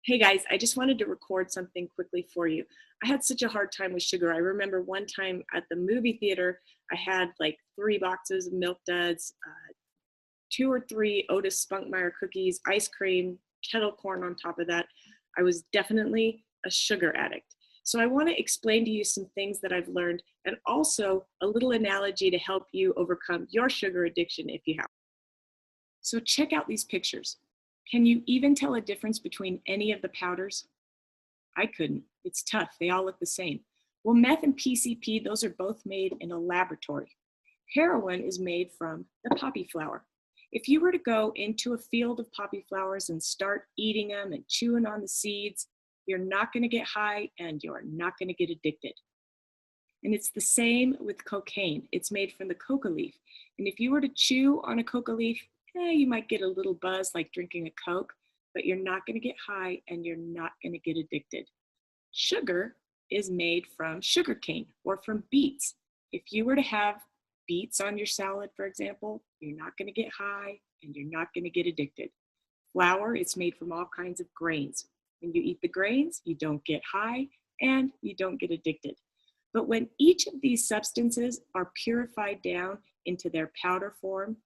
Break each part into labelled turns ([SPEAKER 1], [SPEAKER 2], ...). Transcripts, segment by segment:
[SPEAKER 1] Hey guys, I just wanted to record something quickly for you. I had such a hard time with sugar. I remember one time at the movie theater, I had like 3 boxes of Milk Duds, 2 or 3 Otis Spunkmeyer cookies, ice cream, kettle corn on top of that. I was definitely a sugar addict. So I want to explain to you some things that I've learned and also a little analogy to help you overcome your sugar addiction if you have. So check out these pictures. Can you even tell a difference between any of the powders? I couldn't. It's tough. They all look the same. Well, meth and PCP, those are both made in a laboratory. Heroin is made from the poppy flower. If you were to go into a field of poppy flowers and start eating them and chewing on the seeds, you're not going to get high and you're not going to get addicted. And it's the same with cocaine. It's made from the coca leaf. And if you were to chew on a coca leaf, you might get a little buzz like drinking a Coke, but you're not going to get high and you're not going to get addicted. Sugar is made from sugar cane or from beets. If you were to have beets on your salad, for example, you're not going to get high and you're not going to get addicted. Flour is made from all kinds of grains. When you eat the grains, you don't get high and you don't get addicted. But when each of these substances are purified down into their powder form,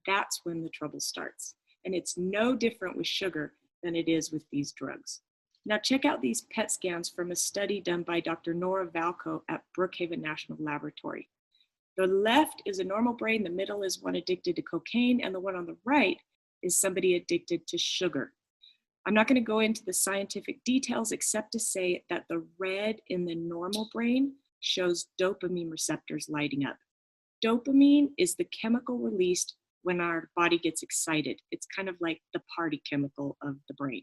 [SPEAKER 1] that's when the trouble starts. And it's no different with sugar than it is with these drugs. Now check out these PET scans from a study done by Dr. Nora Valco at Brookhaven National Laboratory. The left is a normal brain, the middle is one addicted to cocaine, and the one on the right is somebody addicted to sugar. I'm not going to go into the scientific details except to say that the red in the normal brain shows dopamine receptors lighting up. Dopamine is the chemical released when our body gets excited. It's kind of like the party chemical of the brain.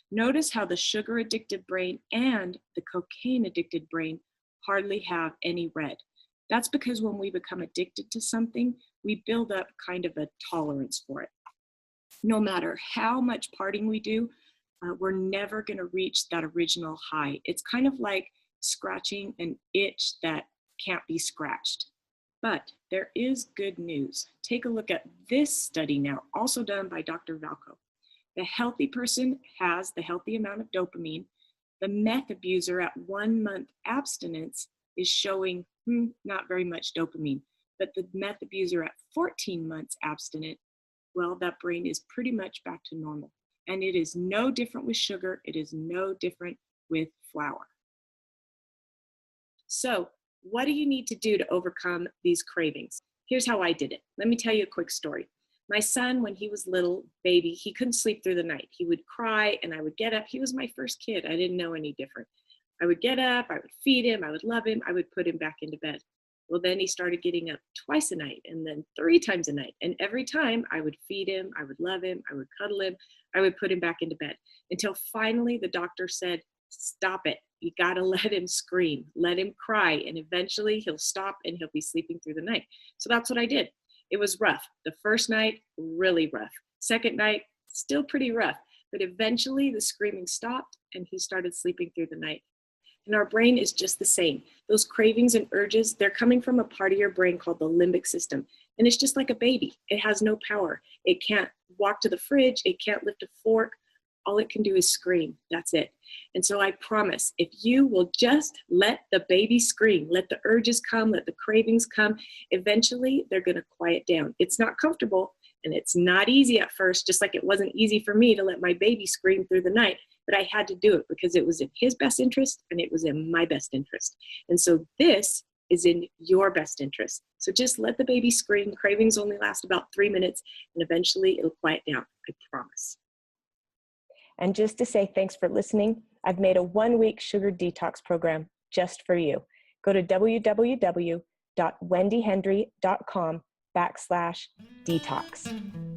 [SPEAKER 1] Notice how the sugar addicted brain and the cocaine addicted brain hardly have any red. That's because when we become addicted to something, we build up kind of a tolerance for it. No matter how much partying we do, we're never going to reach that original high. It's kind of like scratching an itch that can't be scratched. But there is good news. Take a look at this study now, also done by Dr. Valco. The healthy person has the healthy amount of dopamine. The meth abuser at 1 month abstinence is showing not very much dopamine. But the meth abuser at 14 months abstinent, well, that brain is pretty much back to normal. And it is no different with sugar. It is no different with flour. So, what do you need to do to overcome these cravings? Here's how I did it. Let me tell you a quick story. My son, when he was little baby, he couldn't sleep through the night. He would cry and I would get up. He was my first kid. I didn't know any different. I would get up, I would feed him, I would love him, I would put him back into bed. Well, then he started getting up twice a night and then 3 times a night. And every time I would feed him, I would love him, I would cuddle him, I would put him back into bed until finally the doctor said, stop it. You got to let him scream, let him cry, and eventually he'll stop and he'll be sleeping through the night. So that's what I did. It was rough. The first night, really rough. Second night, still pretty rough. But eventually the screaming stopped and he started sleeping through the night. And our brain is just the same. Those cravings and urges, they're coming from a part of your brain called the limbic system. And it's just like a baby. It has no power. It can't walk to the fridge. It can't lift a fork. All it can do is scream. That's it. And so I promise, if you will just let the baby scream, let the urges come, let the cravings come, eventually they're going to quiet down. It's not comfortable and it's not easy at first, just like it wasn't easy for me to let my baby scream through the night, but I had to do it because it was in his best interest and it was in my best interest. And so this is in your best interest. So just let the baby scream. Cravings only last about 3 minutes and eventually it'll quiet down. I promise.
[SPEAKER 2] And just to say thanks for listening, I've made a 1-week sugar detox program just for you. Go to www.wendyhendry.com/detox.